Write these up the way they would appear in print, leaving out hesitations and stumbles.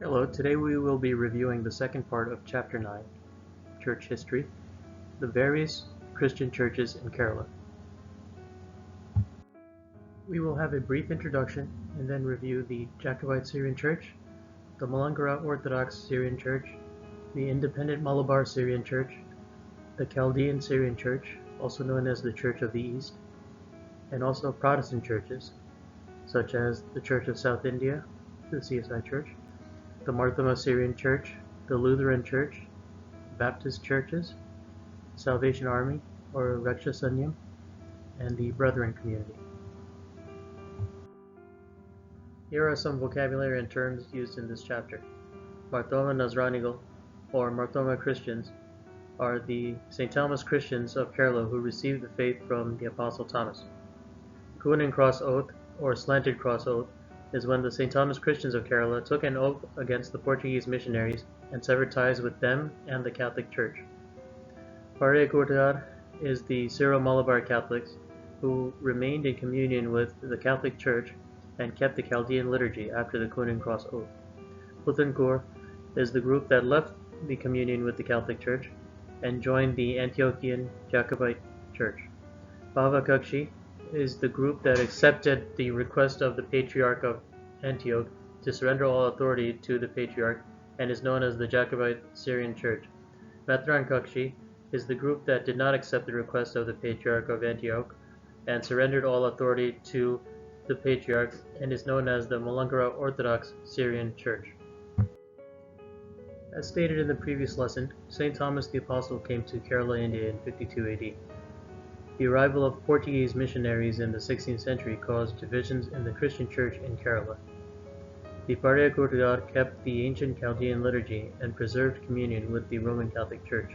Hello, today we will be reviewing the second part of Chapter 9, Church History, the various Christian churches in Kerala. We will have a brief introduction and then review the Jacobite Syrian Church, the Malankara Orthodox Syrian Church, the Independent Malabar Syrian Church, the Chaldean Syrian Church, also known as the Church of the East, and also Protestant churches, such as the Church of South India, the CSI Church, the Marthoma Syrian Church, the Lutheran Church, Baptist churches, Salvation Army or Raksha Sanyam, and the Brethren community. Here are some vocabulary and terms used in this chapter. Marthoma Nazranigal or Marthoma Christians are the St. Thomas Christians of Kerala who received the faith from the Apostle Thomas. Coon and Cross Oath or Slanted Cross Oath is when the St. Thomas Christians of Kerala took an oath against the Portuguese missionaries and severed ties with them and the Catholic Church. Puthenkoor is the Syro-Malankara Catholics who remained in communion with the Catholic Church and kept the Chaldean liturgy after the Coon and Cross Oath. Puthenkoor is the group that left the communion with the Catholic Church and joined the Antiochian Jacobite Church. Bhavakakshi is the group that accepted the request of the Patriarch of Antioch to surrender all authority to the Patriarch and is known as the Jacobite Syrian Church. Mathrankakshi is the group that did not accept the request of the Patriarch of Antioch and surrendered all authority to the Patriarch and is known as the Malankara Orthodox Syrian Church. As stated in the previous lesson, St. Thomas the Apostle came to Kerala, India in 52 AD. The arrival of Portuguese missionaries in the 16th century caused divisions in the Christian church in Kerala. The Puthenkoor kept the ancient Chaldean liturgy and preserved communion with the Roman Catholic Church.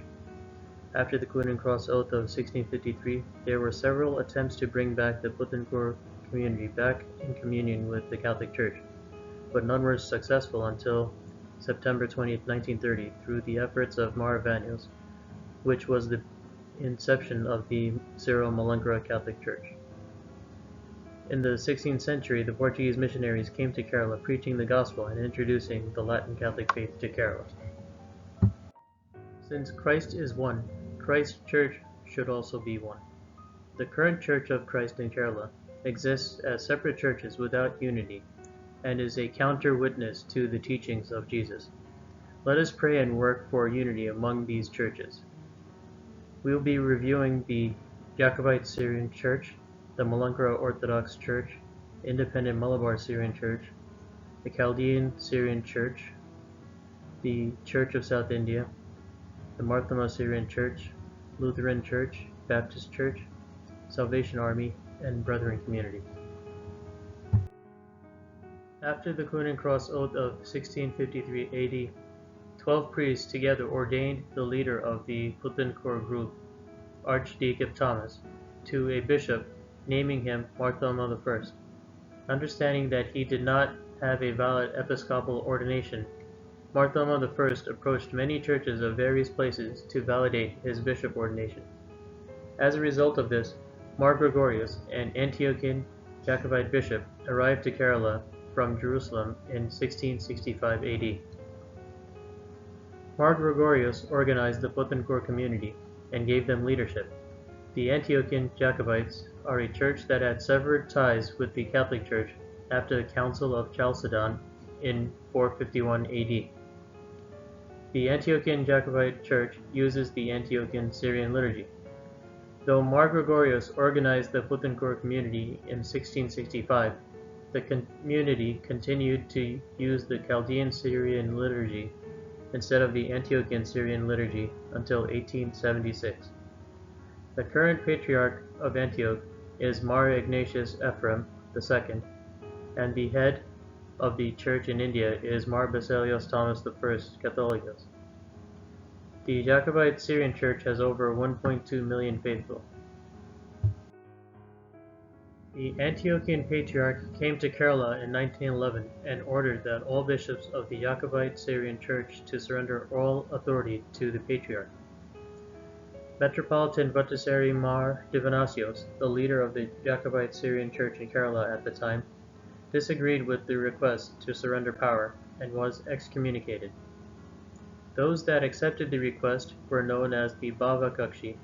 After the Coon and Cross Oath of 1653, there were several attempts to bring back the Puthenkoor community back in communion with the Catholic Church, but none were successful until September 20, 1930, through the efforts of Maravanios, which was the inception of the Syro-Malankara Catholic Church. In the 16th century, the Portuguese missionaries came to Kerala preaching the gospel and introducing the Latin Catholic faith to Kerala. Since Christ is one, Christ's church should also be one. The current Church of Christ in Kerala exists as separate churches without unity and is a counter-witness to the teachings of Jesus. Let us pray and work for unity among these churches. We will be reviewing the Jacobite Syrian Church, the Malankara Orthodox Church, Independent Malabar Syrian Church, the Chaldean Syrian Church, the Church of South India, the Marthoma Syrian Church, Lutheran Church, Baptist Church, Salvation Army, and Brethren community. After the Coon and Cross Oath of 1653 AD, 12 priests together ordained the leader of the Puthenkoor group, Archdeacon Thomas, to a bishop, naming him Marthoma I. Understanding that he did not have a valid episcopal ordination, Marthoma I approached many churches of various places to validate his bishop ordination. As a result of this, Mar Gregorius, an Antiochian Jacobite bishop, arrived to Kerala from Jerusalem in 1665 AD. Mar Gregorius organized the Puthenkoor community and gave them leadership. The Antiochian Jacobites are a church that had severed ties with the Catholic Church after the Council of Chalcedon in 451 AD. The Antiochian Jacobite Church uses the Antiochian Syrian liturgy. Though Mar Gregorius organized the Puthenkoor community in 1665, the community continued to use the Chaldean Syrian liturgy instead of the Antiochian Syrian liturgy until 1876. The current Patriarch of Antioch is Mar Ignatius Ephraim II, and the head of the church in India is Mar Basilios Thomas I Catholicos. The Jacobite Syrian Church has over 1.2 million faithful. The Antiochian Patriarch came to Kerala in 1911 and ordered that all bishops of the Jacobite Syrian Church to surrender all authority to the Patriarch. Metropolitan Bhattacharya Mar Divanasios, the leader of the Jacobite Syrian Church in Kerala at the time, disagreed with the request to surrender power and was excommunicated. Those that accepted the request were known as the Bava Kakshi,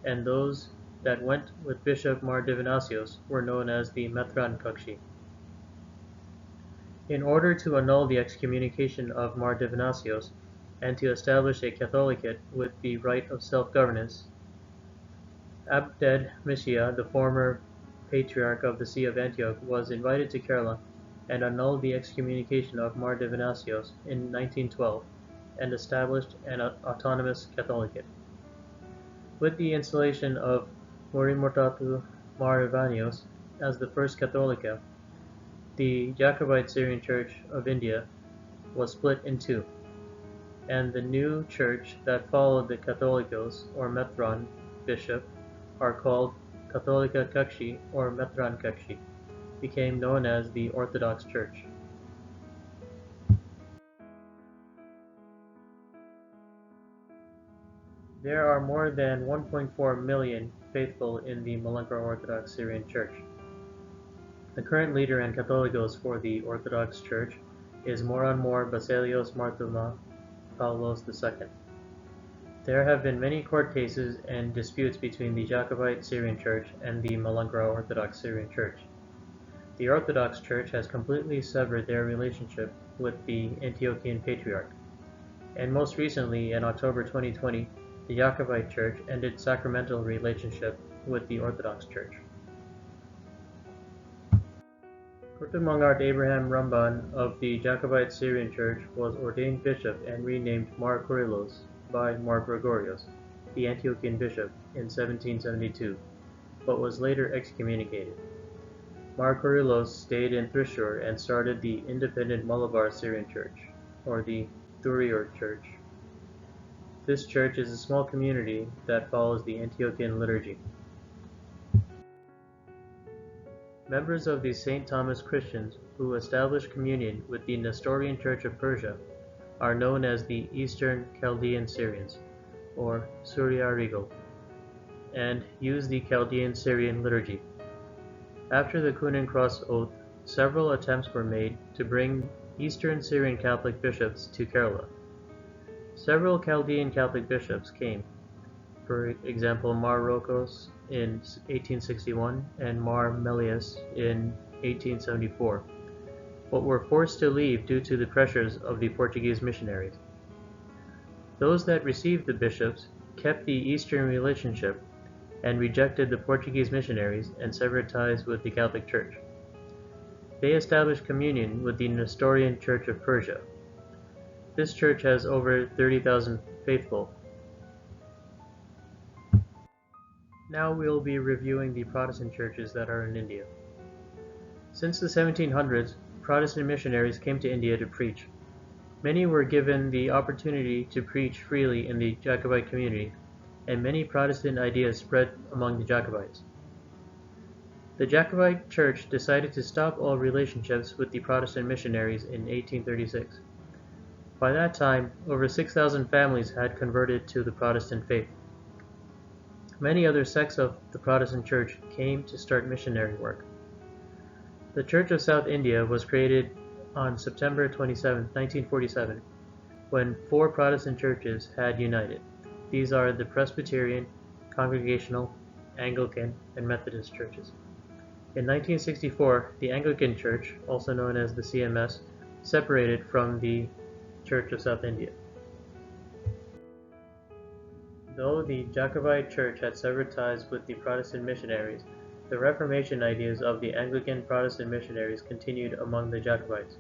and those that went with Bishop Mar Divinasios were known as the Methran Kakshi. In order to annul the excommunication of Mar Divinasios and to establish a Catholicate with the right of self-governance, Abded Mishia, the former patriarch of the See of Antioch, was invited to Kerala and annulled the excommunication of Mar Divinasios in 1912 and established an autonomous Catholicate. With the installation of Murimurtatu Mar Ivanios as the first Catholica, the Jacobite Syrian Church of India was split in two, and the new church that followed the Catholicos or Methran bishop are called Katholika Kakshi or Methran Kakshi, became known as the Orthodox Church. There are more than 1.4 million faithful in the Malankara Orthodox Syrian Church. The current leader and Catholicos for the Orthodox Church is Moranmor Baselios Marthoma Paulos II. There have been many court cases and disputes between the Jacobite Syrian Church and the Malankara Orthodox Syrian Church. The Orthodox Church has completely severed their relationship with the Antiochian Patriarch, and most recently, in October 2020, the Jacobite Church ended sacramental relationship with the Orthodox Church. Kurtumangart Abraham Ramban of the Jacobite Syrian Church was ordained bishop and renamed Mar Kyrillos by Mar Gregorios, the Antiochian bishop, in 1772, but was later excommunicated. Mar Kyrillos stayed in Thrissur and started the independent Malabar Syrian Church, or the Thuriur Church. This church is a small community that follows the Antiochian liturgy. Members of the St. Thomas Christians who established communion with the Nestorian Church of Persia are known as the Eastern Chaldean Syrians, or Surya-Regal, and use the Chaldean Syrian liturgy. After the Kunin Cross Oath, several attempts were made to bring Eastern Syrian Catholic bishops to Kerala. Several Chaldean Catholic bishops came, for example Mar Rokos in 1861 and Mar Melius in 1874, but were forced to leave due to the pressures of the Portuguese missionaries. Those that received the bishops kept the Eastern relationship and rejected the Portuguese missionaries and severed ties with the Catholic Church. They established communion with the Nestorian Church of Persia. This church has over 30,000 faithful. Now we will be reviewing the Protestant churches that are in India. Since the 1700s, Protestant missionaries came to India to preach. Many were given the opportunity to preach freely in the Jacobite community, and many Protestant ideas spread among the Jacobites. The Jacobite Church decided to stop all relationships with the Protestant missionaries in 1836. By that time, over 6,000 families had converted to the Protestant faith. Many other sects of the Protestant Church came to start missionary work. The Church of South India was created on September 27, 1947, when 4 Protestant churches had united. These are the Presbyterian, Congregational, Anglican, and Methodist churches. In 1964, the Anglican Church, also known as the CMS, separated from the Church of South India. Though the Jacobite Church had severed ties with the Protestant missionaries, the Reformation ideas of the Anglican Protestant missionaries continued among the Jacobites.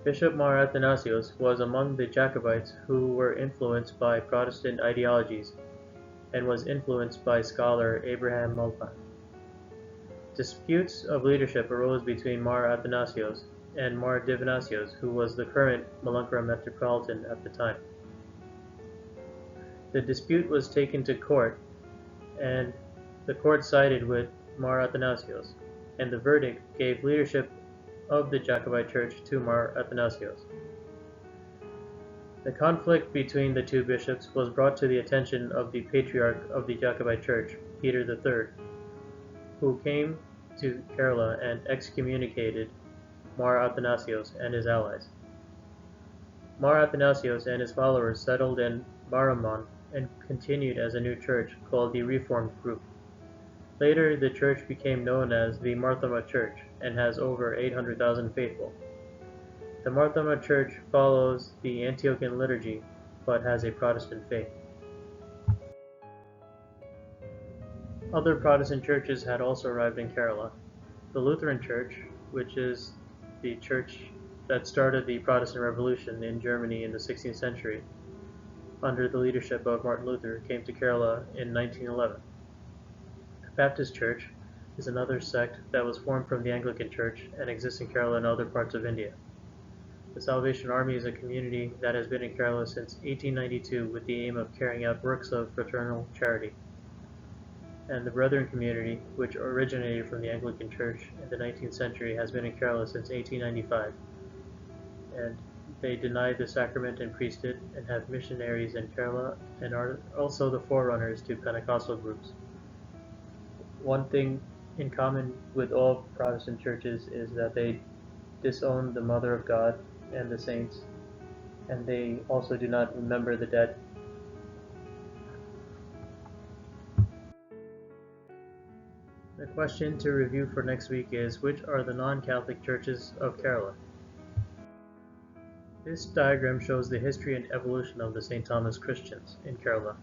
Bishop Mar Athanasios was among the Jacobites who were influenced by Protestant ideologies and was influenced by scholar Abraham Mulpan. Disputes of leadership arose between Mar Athanasios and Mar Divinasios, who was the current Malankara Metropolitan at the time. The dispute was taken to court, and the court sided with Mar Athanasios, and the verdict gave leadership of the Jacobite Church to Mar Athanasios. The conflict between the two bishops was brought to the attention of the Patriarch of the Jacobite Church, Peter III, who came to Kerala and excommunicated Mar Athanasios and his allies. Mar Athanasios and his followers settled in Maramon and continued as a new church called the Reformed Group. Later, the church became known as the Marthoma Church and has over 800,000 faithful. The Marthoma Church follows the Antiochian liturgy but has a Protestant faith. Other Protestant churches had also arrived in Kerala. The Lutheran Church, which is the church that started the Protestant Revolution in Germany in the 16th century, under the leadership of Martin Luther, came to Kerala in 1911. The Baptist Church is another sect that was formed from the Anglican Church and exists in Kerala and other parts of India. The Salvation Army is a community that has been in Kerala since 1892 with the aim of carrying out works of fraternal charity. And the Brethren community, which originated from the Anglican Church in the 19th century, has been in Kerala since 1895. And they deny the sacrament and priesthood and have missionaries in Kerala and are also the forerunners to Pentecostal groups. One thing in common with all Protestant churches is that they disown the Mother of God and the saints, and they also do not remember the dead. The question to review for next week is, which are the non-Catholic churches of Kerala? This diagram shows the history and evolution of the St. Thomas Christians in Kerala.